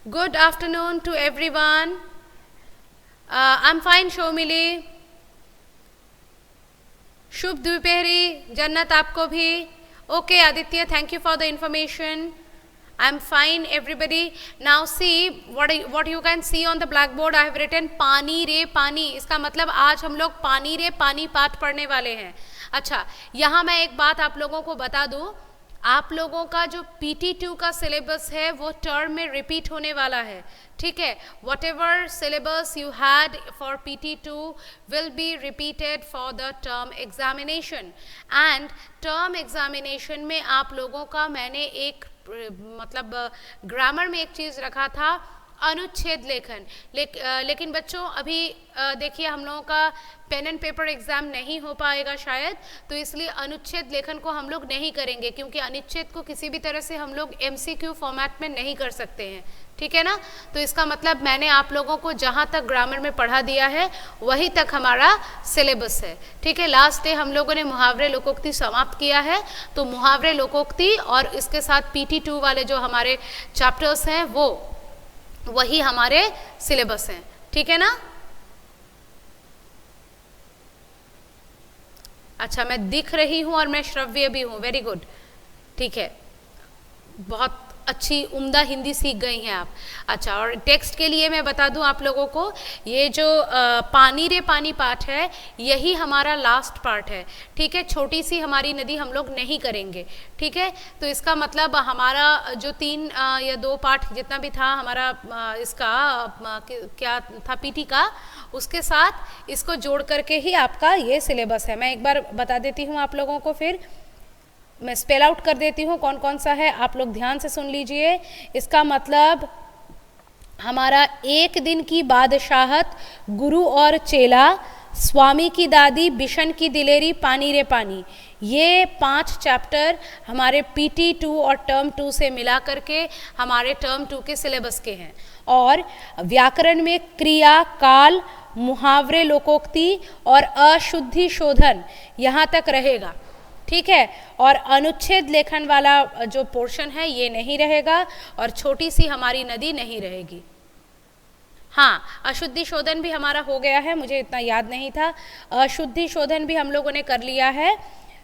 Good afternoon to everyone. I'm fine, Shomili. शुभ दोपहरी, जन्नत आपको भी. Okay, Aditya, thank you for the information. I'm fine, everybody. Now see what you can see on the blackboard. I have written पानी रे पानी. इसका मतलब आज हम लोग पानी रे पानी पाठ पढ़ने वाले हैं. अच्छा, यहाँ मैं एक बात आप लोगों को बता दूँ. आप लोगों का जो PT2 का सिलेबस है वो टर्म में रिपीट होने वाला है. ठीक है, what ever syllabus you had for PT2 will be repeated for the term examination. And term examination में आप लोगों का मैंने एक मतलब ग्रामर में एक चीज़ रखा था, अनुच्छेद लेखन. लेकिन बच्चों अभी देखिए हम लोगों का पेन एंड पेपर एग्ज़ाम नहीं हो पाएगा शायद, तो इसलिए अनुच्छेद लेखन को हम लोग नहीं करेंगे, क्योंकि अनुच्छेद को किसी भी तरह से हम लोग MCQ फॉर्मेट में नहीं कर सकते हैं. ठीक है ना. तो इसका मतलब मैंने आप लोगों को जहाँ तक ग्रामर में पढ़ा दिया है वहीं तक हमारा सिलेबस है. ठीक है, लास्ट डे हम लोगों ने मुहावरे लोकोक्ति समाप्त किया है, तो मुहावरे लोकोक्ति और इसके साथ PT2 वाले जो हमारे चैप्टर्स हैं वो वही हमारे सिलेबस हैं. ठीक है ना. अच्छा, मैं दिख रही हूँ और मैं श्रव्य भी हूँ. Very good. ठीक है, बहुत अच्छी उम्दा हिंदी सीख गई हैं आप. अच्छा, और टेक्स्ट के लिए मैं बता दूं आप लोगों को, ये जो पानी रे पानी पाठ है यही हमारा लास्ट पार्ट है. ठीक है, छोटी सी हमारी नदी हम लोग नहीं करेंगे. ठीक है, तो इसका मतलब हमारा जो 3 या 2 पाठ जितना भी था हमारा इसका क्या था PT का, उसके साथ इसको जोड़ करके ही आपका ये सिलेबस है. मैं एक बार बता देती हूँ आप लोगों को, फिर मैं स्पेल आउट कर देती हूँ कौन कौन सा है. आप लोग ध्यान से सुन लीजिए. इसका मतलब हमारा एक दिन की बादशाहत, गुरु और चेला, स्वामी की दादी, बिशन की दिलेरी, पानी रे पानी, ये 5 चैप्टर हमारे PT2 और टर्म 2 से मिला करके हमारे टर्म 2 के सिलेबस के हैं. और व्याकरण में क्रिया, काल, मुहावरे लोकोक्ति और अशुद्धि शोधन यहाँ तक रहेगा. ठीक है, और अनुच्छेद लेखन वाला जो पोर्शन है ये नहीं रहेगा, और छोटी सी हमारी नदी नहीं रहेगी. हाँ, अशुद्धि शोधन भी हमारा हो गया है, मुझे इतना याद नहीं था. अशुद्धि शोधन भी हम लोगों ने कर लिया है.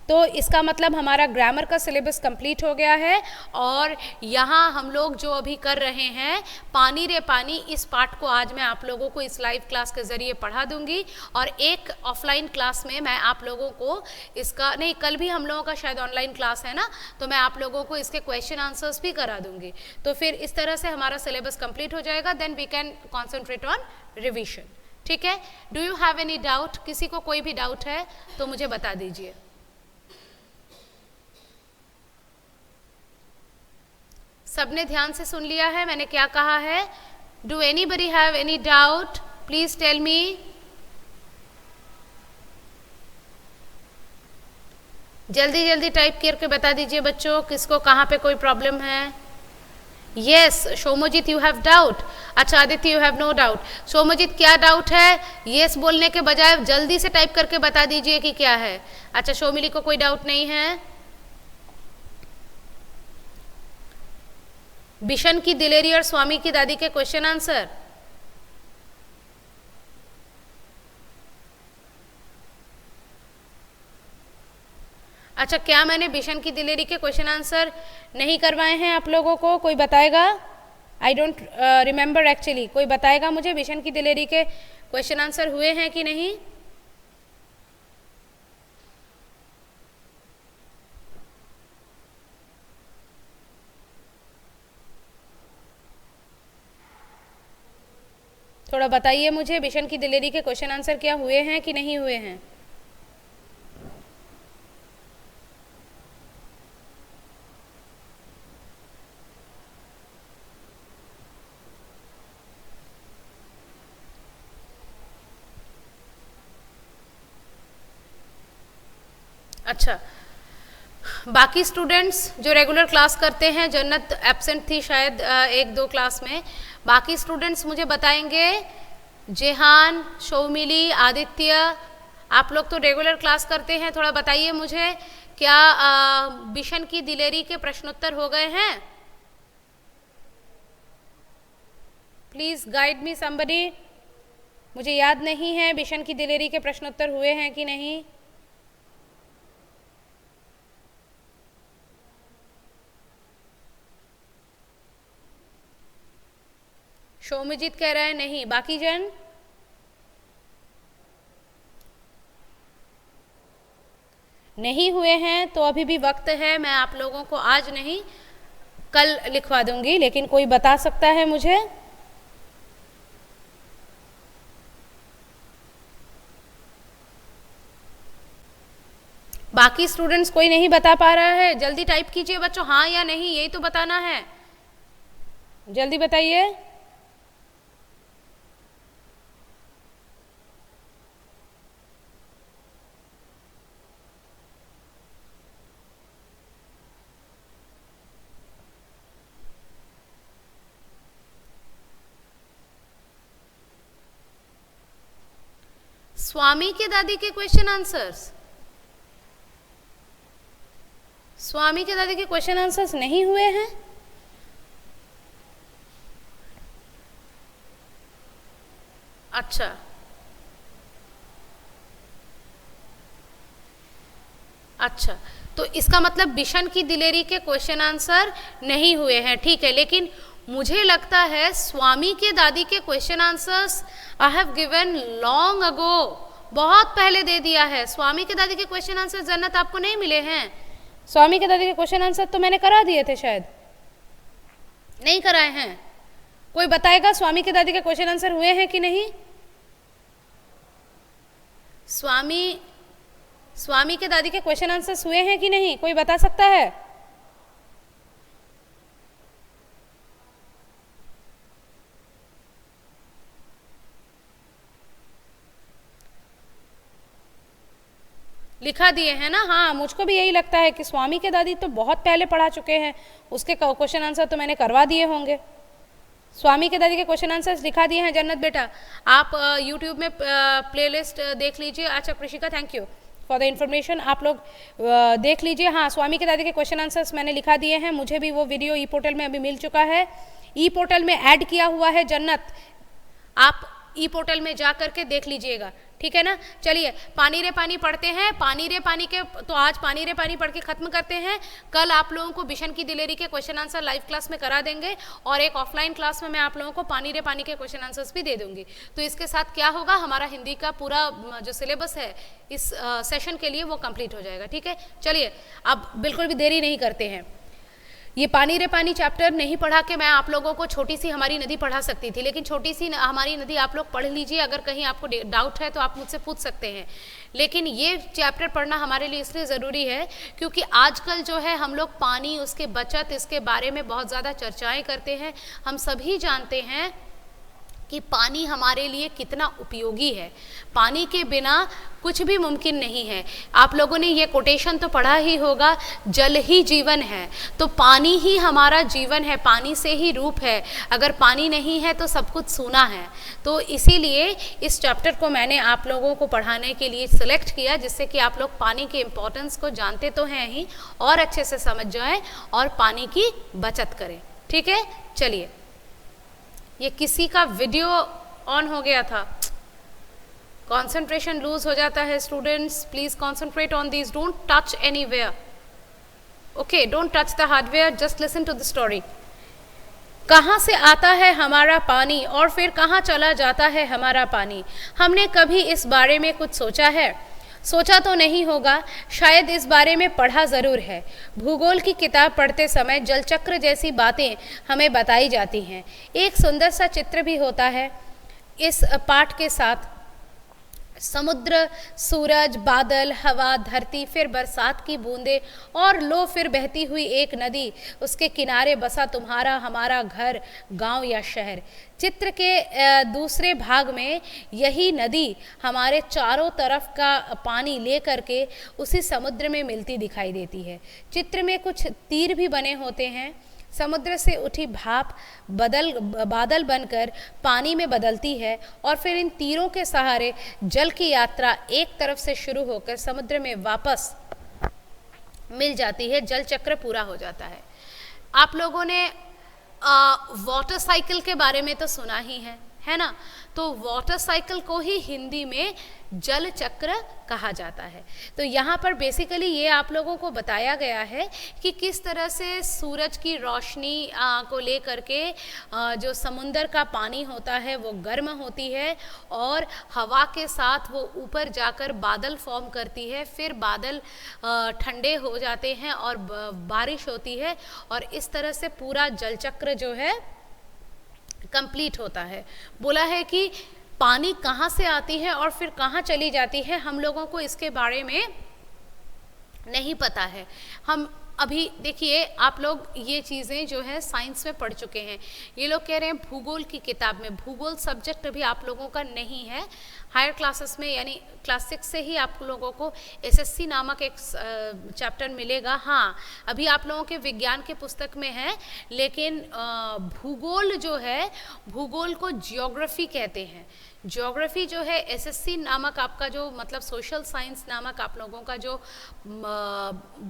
तो इसका मतलब हमारा ग्रामर का सिलेबस कंप्लीट हो गया है. और यहाँ हम लोग जो अभी कर रहे हैं पानी रे पानी, इस पाठ को आज मैं आप लोगों को इस लाइव क्लास के ज़रिए पढ़ा दूंगी. और एक ऑफलाइन क्लास में मैं आप लोगों को इसका, नहीं कल भी हम लोगों का शायद ऑनलाइन क्लास है ना, तो मैं आप लोगों को इसके क्वेश्चन आंसर्स भी करा दूंगी. तो फिर इस तरह से हमारा सिलेबस कंप्लीट हो जाएगा. Then we can concentrate on revision. ठीक है, do you have any doubt? किसी को कोई भी डाउट है तो मुझे बता दीजिए. सबने ध्यान से सुन लिया है मैंने क्या कहा है? Do anybody have any doubt? Please tell me. जल्दी जल्दी टाइप करके बता दीजिए बच्चों, किसको कहाँ पे कोई प्रॉब्लम है. Yes, Somojit you have doubt. अच्छा Aditya you have no doubt. Somojit क्या डाउट है? यस बोलने के बजाय जल्दी से टाइप करके बता दीजिए कि क्या है. अच्छा, शोमिली को कोई डाउट नहीं है. बिशन की दिलेरी और स्वामी की दादी के क्वेश्चन आंसर. अच्छा, क्या मैंने बिशन की दिलेरी के क्वेश्चन आंसर नहीं करवाए हैं आप लोगों को? कोई बताएगा? I don't remember actually. कोई बताएगा मुझे बिशन की दिलेरी के क्वेश्चन आंसर हुए हैं कि नहीं? थोड़ा बताइए मुझे, बिशन की दिलेरी के क्वेश्चन आंसर क्या हुए हैं कि नहीं हुए हैं? अच्छा, बाकी स्टूडेंट्स जो रेगुलर क्लास करते हैं, जन्नत एब्सेंट थी शायद 1-2 क्लास में. बाकी स्टूडेंट्स मुझे बताएंगे. जेहान, शौमिली, आदित्य, आप लोग तो रेगुलर क्लास करते हैं, थोड़ा बताइए मुझे, क्या बिशन की दिलेरी के प्रश्नोत्तर हो गए हैं? Please guide me somebody. मुझे याद नहीं है बिशन की दिलेरी के प्रश्नोत्तर हुए हैं कि नहीं। शोमिजीत कह रहा है नहीं, बाकी जन नहीं हुए हैं तो अभी भी वक्त है। मैं आप लोगों को आज नहीं कल लिखवा दूंगी, लेकिन कोई बता सकता है मुझे? बाकी स्टूडेंट्स कोई नहीं बता पा रहा है? जल्दी टाइप कीजिए बच्चों, हाँ या नहीं, यही तो बताना है। जल्दी बताइए। स्वामी के दादी के क्वेश्चन आंसर्स, स्वामी के दादी के क्वेश्चन आंसर्स नहीं हुए हैं? अच्छा, अच्छा, तो इसका मतलब बिशन की दिलेरी के क्वेश्चन आंसर नहीं हुए हैं, ठीक है। लेकिन मुझे लगता है स्वामी के दादी के question answers I have given long ago, बहुत पहले दे दिया है। स्वामी के दादी के क्वेश्चन आंसर जन्नत आपको नहीं मिले हैं? स्वामी के दादी के क्वेश्चन आंसर तो मैंने करा दिए थे, शायद नहीं कराए हैं। कोई बताएगा स्वामी के दादी के क्वेश्चन आंसर हुए हैं कि नहीं? स्वामी के दादी के क्वेश्चन आंसर्स हुए हैं कि नहीं, कोई बता सकता है? लिखा दिए हैं ना? हाँ, मुझको भी यही लगता है कि स्वामी के दादी तो बहुत पहले पढ़ा चुके हैं, उसके क्वेश्चन आंसर तो मैंने करवा दिए होंगे। स्वामी के दादी के क्वेश्चन आंसर्स दिखा दिए हैं जन्नत बेटा। आप यूट्यूब में प्लेलिस्ट देख लीजिए। अच्छा Krishika, thank you for the information. आप लोग देख लीजिए। हाँ, स्वामी के दादी के क्वेश्चन आंसर्स मैंने लिखा दिए हैं। मुझे भी वो वीडियो ई पोर्टल में अभी मिल चुका है, ई पोर्टल में ऐड किया हुआ है जन्नत, आप ई पोर्टल में जा करके देख लीजिएगा, ठीक है ना। चलिए पानी रे पानी पढ़ते हैं। पानी रे पानी के तो आज पानी रे पानी पढ़ के खत्म करते हैं। कल आप लोगों को बिशन की दिलेरी के क्वेश्चन आंसर लाइव क्लास में करा देंगे, और एक ऑफलाइन क्लास में मैं आप लोगों को पानी रे पानी के क्वेश्चन आंसर्स भी दे दूंगी। तो इसके साथ क्या होगा, हमारा हिंदी का पूरा जो सिलेबस है इस सेशन के लिए वो कंप्लीट हो जाएगा, ठीक है। चलिए अब बिल्कुल भी देरी नहीं करते हैं। ये पानी रे पानी चैप्टर नहीं पढ़ा के मैं आप लोगों को छोटी सी हमारी नदी पढ़ा सकती थी, लेकिन छोटी सी हमारी नदी आप लोग पढ़ लीजिए। अगर कहीं आपको डाउट है तो आप मुझसे पूछ सकते हैं। लेकिन ये चैप्टर पढ़ना हमारे लिए इसलिए ज़रूरी है क्योंकि आजकल जो है हम लोग पानी, उसके बचत, इसके बारे में बहुत ज़्यादा चर्चाएँ करते हैं। हम सभी जानते हैं कि पानी हमारे लिए कितना उपयोगी है। पानी के बिना कुछ भी मुमकिन नहीं है। आप लोगों ने ये कोटेशन तो पढ़ा ही होगा, जल ही जीवन है। तो पानी ही हमारा जीवन है, पानी से ही रूप है। अगर पानी नहीं है तो सब कुछ सूना है। तो इसीलिए इस चैप्टर को मैंने आप लोगों को पढ़ाने के लिए सिलेक्ट किया, जिससे कि आप लोग पानी के इम्पोर्टेंस को जानते तो हैं ही, और अच्छे से समझ जाएं और पानी की बचत करें, ठीक है। चलिए, ये किसी का वीडियो ऑन हो गया था, कंसंट्रेशन लूज हो जाता है students. Please concentrate on this, don't touch anywhere, okay, don't touch the hardware, just listen to the story. कहाँ से आता है हमारा पानी और फिर कहाँ चला जाता है हमारा पानी? हमने कभी इस बारे में कुछ सोचा है? सोचा तो नहीं होगा, शायद इस बारे में पढ़ा ज़रूर है। भूगोल की किताब पढ़ते समय जलचक्र जैसी बातें हमें बताई जाती हैं। एक सुंदर सा चित्र भी होता है इस पाठ के साथ। समुद्र, सूरज, बादल, हवा, धरती, फिर बरसात की बूंदें, और लो फिर बहती हुई एक नदी, उसके किनारे बसा तुम्हारा हमारा घर, गांव या शहर। चित्र के दूसरे भाग में यही नदी हमारे चारों तरफ का पानी लेकर के उसी समुद्र में मिलती दिखाई देती है। चित्र में कुछ तीर भी बने होते हैं। समुद्र से उठी भाप बादल बनकर पानी में बदलती है, और फिर इन तीरों के सहारे जल की यात्रा एक तरफ से शुरू होकर समुद्र में वापस मिल जाती है। जल चक्र पूरा हो जाता है। आप लोगों ने वाटर साइकिल के बारे में तो सुना ही है ना। तो वाटर साइकिल को ही हिंदी में जल चक्र कहा जाता है। तो यहाँ पर बेसिकली ये आप लोगों को बताया गया है कि किस तरह से सूरज की रोशनी को लेकर के जो समुंदर का पानी होता है वो गर्म होती है और हवा के साथ वो ऊपर जाकर बादल फॉर्म करती है, फिर बादल ठंडे हो जाते हैं और बारिश होती है, और इस तरह से पूरा जल चक्र जो है कंप्लीट होता है। बोला है कि पानी कहाँ से आती है और फिर कहाँ चली जाती है, हम लोगों को इसके बारे में नहीं पता है। हम अभी देखिए, आप लोग ये चीज़ें जो है साइंस में पढ़ चुके हैं। ये लोग कह रहे हैं भूगोल की किताब में, भूगोल सब्जेक्ट अभी आप लोगों का नहीं है। हायर क्लासेस में यानी क्लास 6 से ही आप लोगों को एसएससी नामक एक चैप्टर मिलेगा। हाँ, अभी आप लोगों के विज्ञान के पुस्तक में है, लेकिन भूगोल जो है, भूगोल को जियोग्राफी कहते हैं। ज्योग्राफी जो है एसएससी नामक आपका जो मतलब सोशल साइंस नामक आप लोगों का जो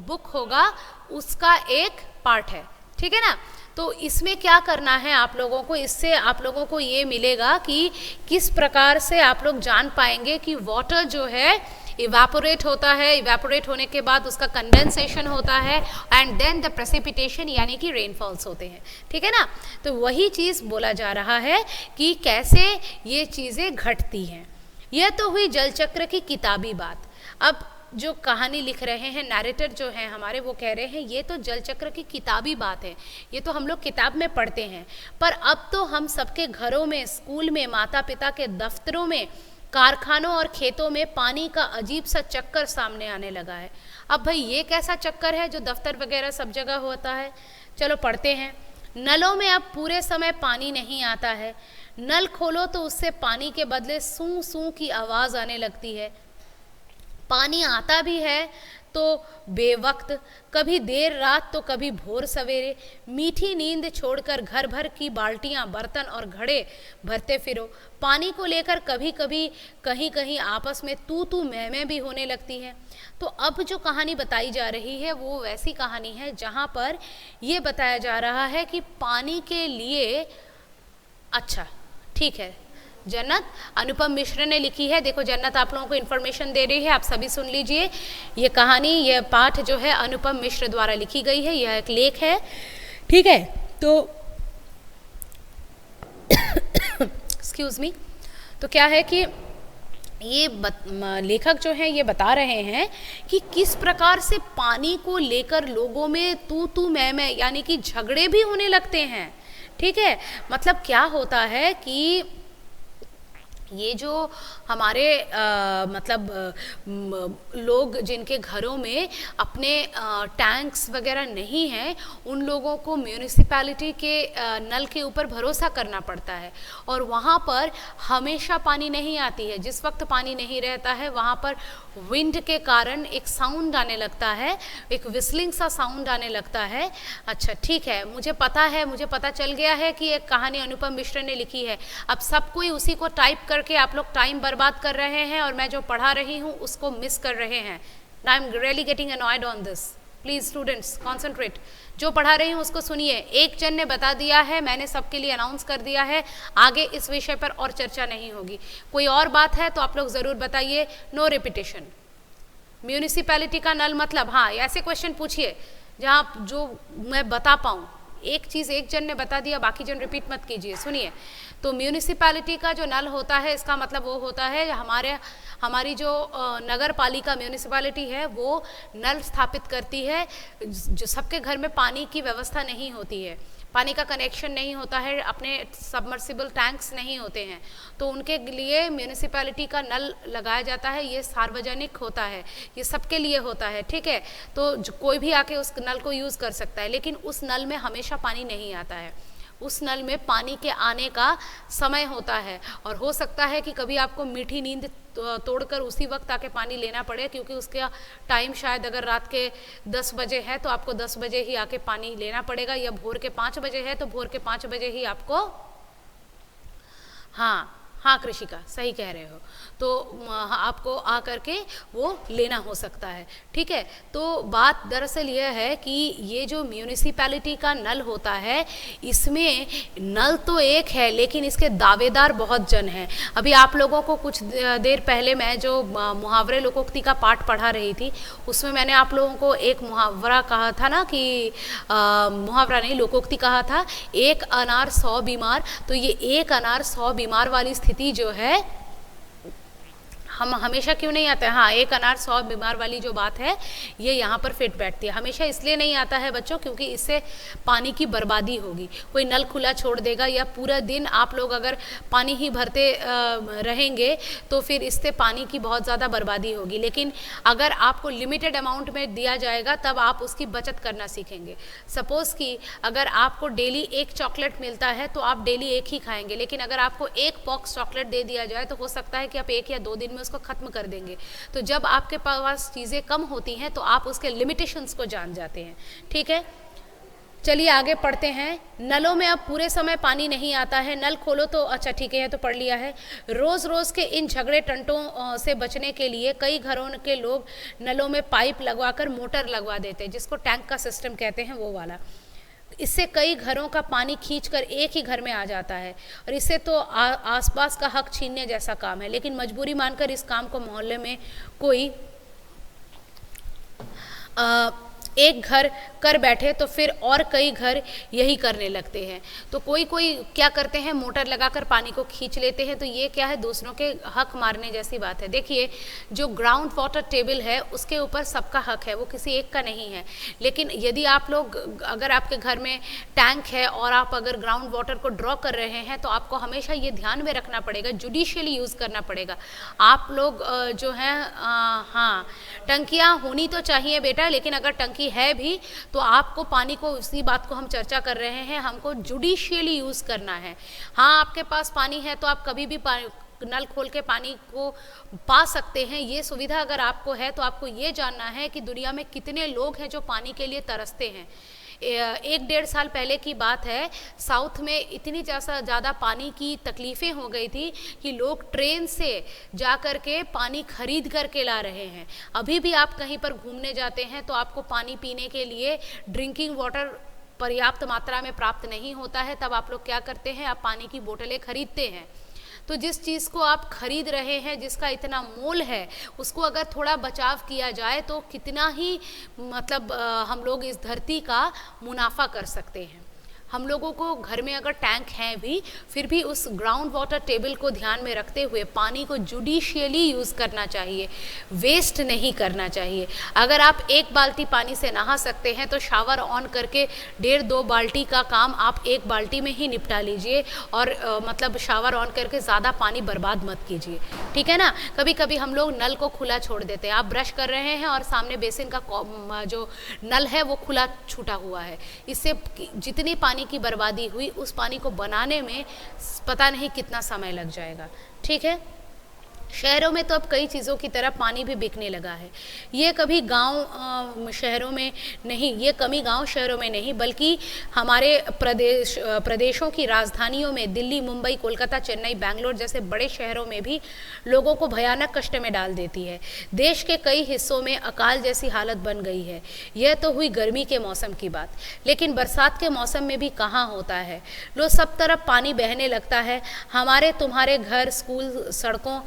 बुक होगा उसका एक पार्ट है, ठीक है ना। तो इसमें क्या करना है आप लोगों को, इससे आप लोगों को ये मिलेगा कि किस प्रकार से आप लोग जान पाएंगे कि वाटर जो है इवेपोरेट होता है, इवेपोरेट होने के बाद उसका कंडेंसेशन होता है एंड देन द प्रेसिपिटेशन यानी कि रेनफॉल्स होते हैं, ठीक है ना। तो वही चीज़ बोला जा रहा है कि कैसे ये चीज़ें घटती हैं। यह तो हुई जल चक्र की किताबी बात। अब जो कहानी लिख रहे हैं नैरेटर जो हैं हमारे, वो कह रहे हैं ये तो जल चक्र की किताबी बात है, ये तो हम लोग किताब में पढ़ते हैं, पर अब तो हम सबके घरों में, स्कूल में, माता पिता के दफ्तरों में, कारखानों और खेतों में पानी का अजीब सा चक्कर सामने आने लगा है। अब भाई ये कैसा चक्कर है जो दफ्तर वगैरह सब जगह होता है? चलो पढ़ते हैं। नलों में अब पूरे समय पानी नहीं आता है। नल खोलो तो उससे पानी के बदले सूं सूं की आवाज़ आने लगती है। पानी आता भी है तो बेवक्त, कभी देर रात तो कभी भोर सवेरे। मीठी नींद छोड़कर घर भर की बाल्टियां, बर्तन और घड़े भरते फिरो। पानी को लेकर कभी कभी कहीं कहीं आपस में तू तू मैं भी होने लगती है। तो अब जो कहानी बताई जा रही है वो वैसी कहानी है जहाँ पर ये बताया जा रहा है कि पानी के लिए, अच्छा ठीक है, जन्नत अनुपम मिश्र ने लिखी है। देखो जन्नत आप लोगों को इन्फॉर्मेशन दे रही है, आप सभी सुन लीजिए। ये कहानी, ये पाठ जो है अनुपम मिश्र द्वारा लिखी गई है, यह एक लेख है, ठीक है। तो एक्सक्यूज मी, तो क्या है कि ये लेखक जो हैं ये बता रहे हैं कि किस प्रकार से पानी को लेकर लोगों में तू तू मैं यानी कि झगड़े भी होने लगते हैं, ठीक है। मतलब क्या होता है कि ये जो हमारे लोग जिनके घरों में अपने टैंक्स वगैरह नहीं हैं, उन लोगों को म्यूनिसिपैलिटी के नल के ऊपर भरोसा करना पड़ता है, और वहाँ पर हमेशा पानी नहीं आती है। जिस वक्त पानी नहीं रहता है वहाँ पर विंड के कारण एक साउंड आने लगता है, एक विस्लिंग सा साउंड आने लगता है। अच्छा ठीक है, मुझे पता चल गया है कि एक कहानी अनुपम मिश्र ने लिखी है। अब सब कोई उसी को टाइप करके आप लोग टाइम बर्बाद कर रहे हैं और मैं जो पढ़ा रही हूँ उसको मिस कर रहे हैं। I am really getting annoyed on this. Please students concentrate. जो पढ़ा रही हूँ उसको सुनिए। एक जन ने बता दिया है, मैंने सबके लिए अनाउंस कर दिया है, आगे इस विषय पर और चर्चा नहीं होगी। कोई और बात है तो आप लोग ज़रूर बताइए। No repetition. म्यूनिसिपैलिटी का नल मतलब, हाँ ऐसे क्वेश्चन पूछिए जहाँ जो मैं बता पाऊँ। एक चीज़ एक जन ने बता दिया, बाकी जन रिपीट मत कीजिए। सुनिए, तो म्यूनिसिपैलिटी का जो नल होता है इसका मतलब वो होता है हमारी जो नगर पालिका म्यूनिसिपैलिटी है वो नल स्थापित करती है। जो सबके घर में पानी की व्यवस्था नहीं होती है, पानी का कनेक्शन नहीं होता है, अपने सबमर्सिबल टैंक्स नहीं होते हैं, तो उनके लिए म्यूनिसिपैलिटी का नल लगाया जाता है। ये सार्वजनिक होता है, ये सबके लिए होता है, ठीक है। तो कोई भी आके उस नल को यूज़ कर सकता है, लेकिन उस नल में हमेशा पानी नहीं आता है। उस नल में पानी के आने का समय होता है, और हो सकता है कि कभी आपको मीठी नींद तोड़कर उसी वक्त आके पानी लेना पड़े, क्योंकि उसका टाइम शायद अगर रात के 10 बजे है तो आपको 10 बजे ही आके पानी लेना पड़ेगा, या भोर के 5 बजे है तो भोर के 5 बजे ही आपको, हाँ हाँ कृषिका, सही कह रहे हो। तो आपको आ करके वो लेना हो सकता है, ठीक है। तो बात दरअसल यह है कि ये जो म्यूनिसिपैलिटी का नल होता है, इसमें नल तो एक है लेकिन इसके दावेदार बहुत जन हैं। अभी आप लोगों को कुछ देर पहले मैं जो मुहावरे लोकोक्ति का पाठ पढ़ा रही थी, उसमें मैंने आप लोगों को एक मुहावरा कहा था ना कि मुहावरा नहीं, लोकोक्ति कहा था, एक अनार 100 बीमार। तो ये एक अनार 100 बीमार वाली स्थिति जो है, हम हमेशा क्यों नहीं आता है, हाँ, एक अनार 100 बीमार वाली जो बात है ये यहाँ पर फिट बैठती है। हमेशा इसलिए नहीं आता है बच्चों क्योंकि इससे पानी की बर्बादी होगी। कोई नल खुला छोड़ देगा या पूरा दिन आप लोग अगर पानी ही भरते रहेंगे तो फिर इससे पानी की बहुत ज़्यादा बर्बादी होगी। लेकिन अगर आपको लिमिटेड अमाउंट में दिया जाएगा तब आप उसकी बचत करना सीखेंगे। सपोज़ कि अगर आपको डेली एक चॉकलेट मिलता है तो आप डेली एक ही खाएंगे, लेकिन अगर आपको एक बॉक्स चॉकलेट दे दिया जाए तो हो सकता है कि आप 1 या 2 दिन में उसको ख़त्म कर देंगे। तो जब आपके पास चीज़ें कम होती हैं तो आप उसके लिमिटेशंस को जान जाते हैं, ठीक है। चलिए आगे पढ़ते हैं। नलों में अब पूरे समय पानी नहीं आता है, नल खोलो तो अच्छा ठीक है, तो पढ़ लिया है। रोज़ रोज़ के इन झगड़े टंटों से बचने के लिए कई घरों के लोग नलों में पाइप लगवाकर मोटर लगवा देते हैं, जिसको टैंक का सिस्टम कहते हैं, वो वाला। इससे कई घरों का पानी खींचकर एक ही घर में आ जाता है और इससे तो आसपास का हक छीनने जैसा काम है। लेकिन मजबूरी मानकर इस काम को मोहल्ले में कोई एक घर कर बैठे तो फिर और कई घर यही करने लगते हैं। तो कोई कोई क्या करते हैं, मोटर लगाकर पानी को खींच लेते हैं। तो ये क्या है, दूसरों के हक मारने जैसी बात है। देखिए, जो ग्राउंड वाटर टेबल है उसके ऊपर सबका हक है, वो किसी एक का नहीं है। लेकिन यदि आप लोग, अगर आपके घर में टैंक है और आप अगर ग्राउंड वाटर को ड्रॉ कर रहे हैं तो आपको हमेशा ये ध्यान में रखना पड़ेगा, जुडिशियली यूज़ करना पड़ेगा। आप लोग जो हैं, हाँ, टंकियाँ होनी तो चाहिए बेटा, लेकिन अगर टंकी है भी तो आपको पानी को, उसी बात को हम चर्चा कर रहे हैं, हमको जुडिशियली यूज़ करना है। हाँ, आपके पास पानी है तो आप कभी भी नल खोल के पानी को पा सकते हैं। ये सुविधा अगर आपको है तो आपको ये जानना है कि दुनिया में कितने लोग हैं जो पानी के लिए तरसते हैं। 1-1.5 साल पहले की बात है, साउथ में इतनी ज़्यादा पानी की तकलीफ़ें हो गई थी कि लोग ट्रेन से जा कर के पानी खरीद करके ला रहे हैं। अभी भी आप कहीं पर घूमने जाते हैं तो आपको पानी पीने के लिए ड्रिंकिंग वाटर पर्याप्त मात्रा में प्राप्त नहीं होता है, तब आप लोग क्या करते हैं, आप पानी की बोतलें खरीदते हैं। तो जिस चीज़ को आप खरीद रहे हैं, जिसका इतना मोल है, उसको अगर थोड़ा बचाव किया जाए तो कितना ही मतलब हम लोग इस धरती का मुनाफा कर सकते हैं। हम लोगों को घर में अगर टैंक हैं भी, फिर भी उस ग्राउंड वाटर टेबल को ध्यान में रखते हुए पानी को जुडिशियली यूज़ करना चाहिए, वेस्ट नहीं करना चाहिए। अगर आप 1 बाल्टी पानी से नहा सकते हैं तो शावर ऑन करके 1.5-2 बाल्टी का काम आप 1 बाल्टी में ही निपटा लीजिए और मतलब शावर ऑन करके ज़्यादा पानी बर्बाद मत कीजिए, ठीक है ना। कभी कभी हम लोग नल को खुला छोड़ देते हैं। आप ब्रश कर रहे हैं और सामने बेसिन का जो नल है वो खुला छूटा हुआ है, इससे जितनी पानी की बर्बादी हुई, उस पानी को बनाने में पता नहीं कितना समय लग जाएगा, ठीक है। शहरों में तो अब कई चीज़ों की तरह पानी भी बिकने लगा है। ये कभी गांव शहरों में नहीं, ये कमी गांव शहरों में नहीं, बल्कि हमारे प्रदेशों की राजधानियों में, दिल्ली, मुंबई, कोलकाता, चेन्नई, बैंगलोर जैसे बड़े शहरों में भी लोगों को भयानक कष्ट में डाल देती है। देश के कई हिस्सों में अकाल जैसी हालत बन गई है। यह तो हुई गर्मी के मौसम की बात, लेकिन बरसात के मौसम में भी कहाँ होता है। लो, सब तरफ पानी बहने लगता है। हमारे तुम्हारे घर, स्कूल, सड़कों,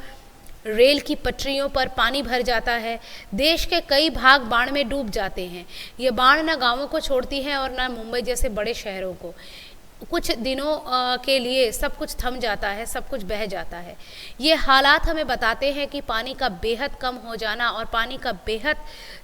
रेल की पटरियों पर पानी भर जाता है। देश के कई भाग बाढ़ में डूब जाते हैं। ये बाढ़ न गांवों को छोड़ती है और न मुंबई जैसे बड़े शहरों को। कुछ दिनों के लिए सब कुछ थम जाता है, सब कुछ बह जाता है। ये हालात हमें बताते हैं कि पानी का बेहद कम हो जाना और पानी का बेहद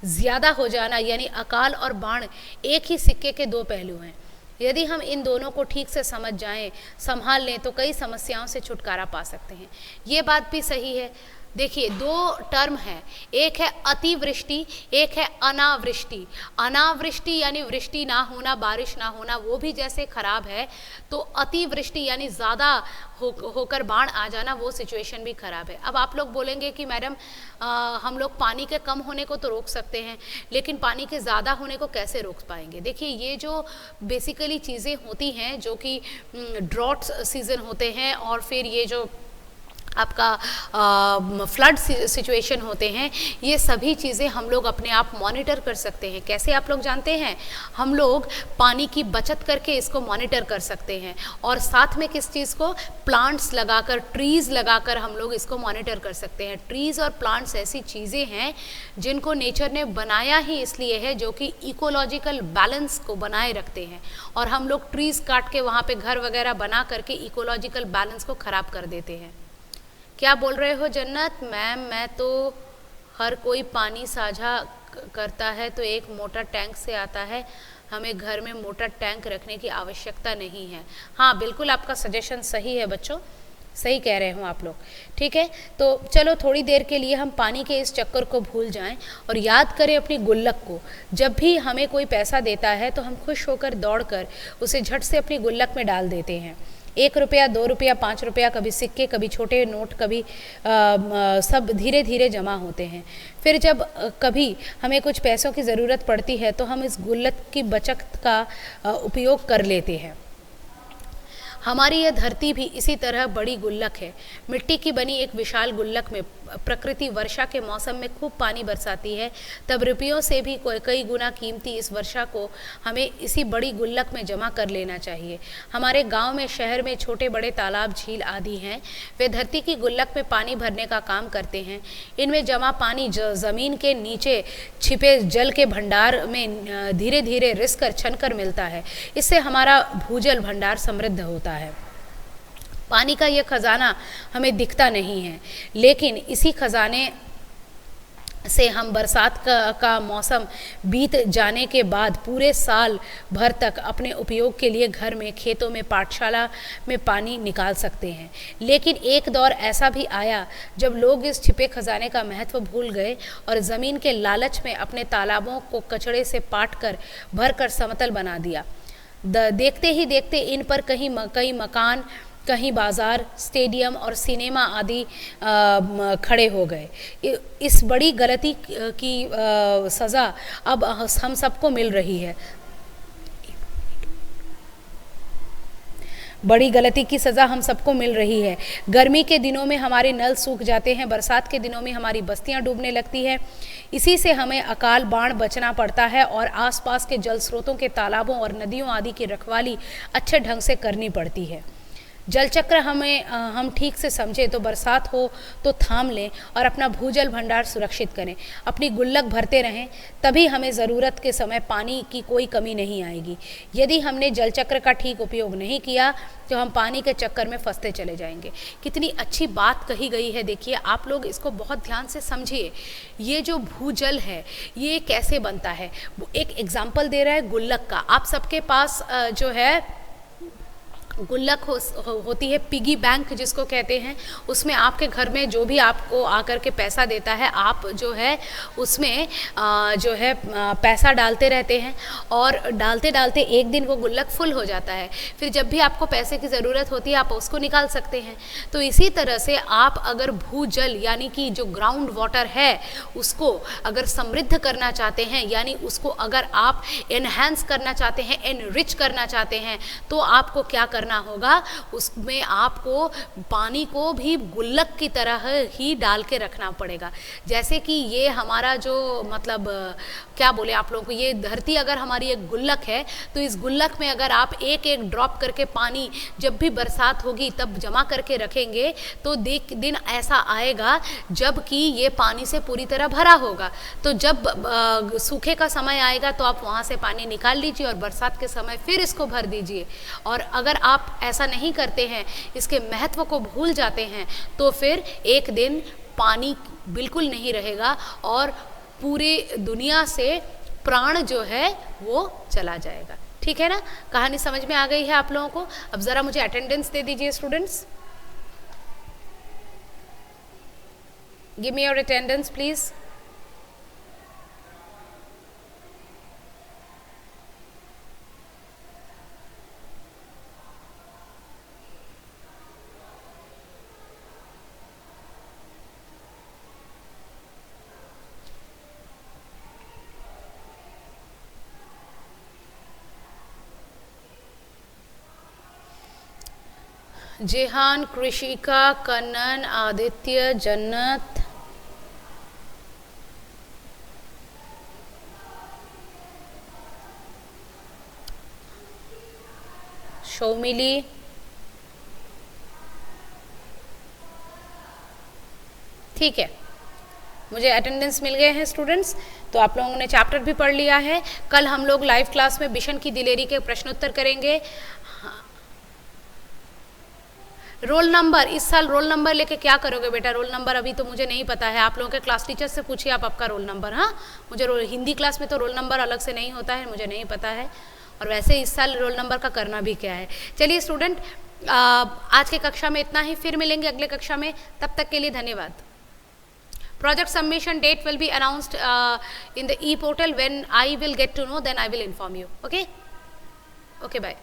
ज़्यादा हो जाना, यानी अकाल और बाढ़, एक ही सिक्के के 2 पहलू हैं। यदि हम इन दोनों को ठीक से समझ जाएं, संभाल लें, तो कई समस्याओं से छुटकारा पा सकते हैं। ये बात भी सही है। देखिए, 2 टर्म है, एक है अतिवृष्टि, एक है अनावृष्टि। अनावृष्टि यानी वृष्टि ना होना, बारिश ना होना, वो भी जैसे खराब है, तो अतिवृष्टि यानी ज़्यादा होकर बाढ़ आ जाना, वो सिचुएशन भी खराब है। अब आप लोग बोलेंगे कि मैडम हम लोग पानी के कम होने को तो रोक सकते हैं, लेकिन पानी के ज़्यादा होने को कैसे रोक पाएंगे। देखिए, ये जो बेसिकली चीज़ें होती हैं, जो कि ड्रॉट सीज़न होते हैं और फिर ये जो आपका फ्लड सिचुएशन होते हैं, ये सभी चीज़ें हम लोग अपने आप मॉनिटर कर सकते हैं। कैसे आप लोग जानते हैं? हम लोग पानी की बचत करके इसको मॉनिटर कर सकते हैं, और साथ में किस चीज़ को, प्लांट्स लगाकर, ट्रीज़ लगाकर हम लोग इसको मॉनिटर कर सकते हैं। ट्रीज़ और प्लांट्स ऐसी चीज़ें हैं जिनको नेचर ने बनाया ही इसलिए है, जो कि इकोलॉजिकल बैलेंस को बनाए रखते हैं, और हम लोग ट्रीज़ काट के वहाँ पे घर वगैरह बना करके इकोलॉजिकल बैलेंस को ख़राब कर देते हैं। क्या बोल रहे हो जन्नत? मैम मैं तो, हर कोई पानी साझा करता है तो एक मोटा टैंक से आता है, हमें घर में मोटा टैंक रखने की आवश्यकता नहीं है। हाँ बिल्कुल, आपका सजेशन सही है बच्चों, सही कह रहे हो आप लोग। ठीक है, तो चलो थोड़ी देर के लिए हम पानी के इस चक्कर को भूल जाएं और याद करें अपनी गुल्लक को। जब भी हमें कोई पैसा देता है तो हम खुश होकर दौड़कर उसे झट से अपनी गुल्लक में डाल देते हैं। 1 रुपया, 2 रुपया, 5 रुपया, कभी सिक्के, कभी छोटे नोट, कभी सब धीरे धीरे जमा होते हैं। फिर जब कभी हमें कुछ पैसों की ज़रूरत पड़ती है तो हम इस गुल्लक की बचत का उपयोग कर लेते हैं। हमारी यह धरती भी इसी तरह बड़ी गुल्लक है। मिट्टी की बनी एक विशाल गुल्लक में प्रकृति वर्षा के मौसम में खूब पानी बरसाती है। तब रुपयों से भी कई गुना कीमती इस वर्षा को हमें इसी बड़ी गुल्लक में जमा कर लेना चाहिए। हमारे गांव में, शहर में छोटे बड़े तालाब, झील आदि हैं। वे धरती की गुल्लक में पानी भरने का काम करते हैं। इनमें जमा पानी ज़मीन के नीचे छिपे जल के भंडार में धीरे धीरे रिस कर छन कर मिलता है। इससे हमारा भूजल भंडार समृद्ध होता है। पानी का यह खजाना हमें दिखता नहीं है, लेकिन इसी खजाने से हम बरसात का मौसम बीत जाने के बाद पूरे साल भर तक अपने उपयोग के लिए घर में, खेतों में, पाठशाला में पानी निकाल सकते हैं। लेकिन एक दौर ऐसा भी आया जब लोग इस छिपे खजाने का महत्व भूल गए और ज़मीन के लालच में अपने तालाबों को कचड़े से पाट कर भर कर समतल बना दिया। देखते ही देखते इन पर कई मकान, कहीं बाज़ार, स्टेडियम और सिनेमा आदि खड़े हो गए। इस बड़ी गलती की सज़ा अब हम सबको मिल रही है। बड़ी गलती की सज़ा हम सबको मिल रही है। गर्मी के दिनों में हमारे नल सूख जाते हैं, बरसात के दिनों में हमारी बस्तियां डूबने लगती है। इसी से हमें अकाल बाण बचना पड़ता है और आसपास के जल स्रोतों के, तालाबों और नदियों आदि की रखवाली अच्छे ढंग से करनी पड़ती है। जल चक्र हम ठीक से समझें तो बरसात हो तो थाम लें और अपना भूजल भंडार सुरक्षित करें। अपनी गुल्लक भरते रहें, तभी हमें ज़रूरत के समय पानी की कोई कमी नहीं आएगी। यदि हमने जल चक्र का ठीक उपयोग नहीं किया तो हम पानी के चक्कर में फंसते चले जाएंगे। कितनी अच्छी बात कही गई है, देखिए आप लोग इसको बहुत ध्यान से समझिए। ये जो भूजल है ये कैसे बनता है, एक एग्जाम्पल दे रहा है गुल्लक का। आप सबके पास जो है गुल्लक होती है, पिगी बैंक जिसको कहते हैं। उसमें आपके घर में जो भी आपको आकर के पैसा देता है, आप जो है उसमें जो है पैसा डालते रहते हैं और डालते डालते एक दिन वो गुल्लक फुल हो जाता है। फिर जब भी आपको पैसे की ज़रूरत होती है आप उसको निकाल सकते हैं। तो इसी तरह से आप अगर भूजल यानी कि जो ग्राउंड वाटर है उसको अगर समृद्ध करना चाहते हैं, यानी उसको अगर आप एनहेंस करना चाहते हैं, एनरिच करना चाहते हैं, तो आपको क्या करना होगा, उसमें आपको पानी को भी गुल्लक की तरह ही डाल के रखना पड़ेगा। जैसे कि ये हमारा जो मतलब क्या बोले आप लोगों को, ये धरती अगर हमारी एक गुल्लक है तो इस गुल्लक में अगर आप एक एक ड्रॉप करके पानी जब भी बरसात होगी तब जमा करके रखेंगे तो दिन ऐसा आएगा जब कि ये पानी से पूरी तरह भरा होगा। तो जब सूखे का समय आएगा तो आप वहाँ से पानी निकाल लीजिए और बरसात के समय फिर इसको भर दीजिए। और अगर आप ऐसा नहीं करते हैं, इसके महत्व को भूल जाते हैं, तो फिर एक दिन पानी बिल्कुल नहीं रहेगा और पूरी दुनिया से प्राण जो है वो चला जाएगा। ठीक है ना, कहानी समझ में आ गई है आप लोगों को? अब ज़रा मुझे अटेंडेंस दे दीजिए students. Give me your attendance please. Jehan, Krishika, Kannan, Aditya, Jannat, Shaumili, ठीक है, मुझे अटेंडेंस मिल गए हैं स्टूडेंट्स। तो आप लोगों ने चैप्टर भी पढ़ लिया है। कल हम लोग लाइव क्लास में बिशन की दिलेरी के प्रश्नोत्तर करेंगे। रोल नंबर, इस साल रोल नंबर लेके क्या करोगे बेटा? रोल नंबर अभी तो मुझे नहीं पता है, आप लोगों के क्लास टीचर से पूछिए आप आपका रोल नंबर। हाँ, मुझे हिंदी क्लास में तो रोल नंबर अलग से नहीं होता है, मुझे नहीं पता है। और वैसे इस साल रोल नंबर का करना भी क्या है। चलिए स्टूडेंट, आज के कक्षा में इतना ही, फिर मिलेंगे अगले कक्षा में, तब तक के लिए धन्यवाद। Project submission date will be announced in the e-portal. When I will get to know, then I will inform you. Okay? Okay, bye.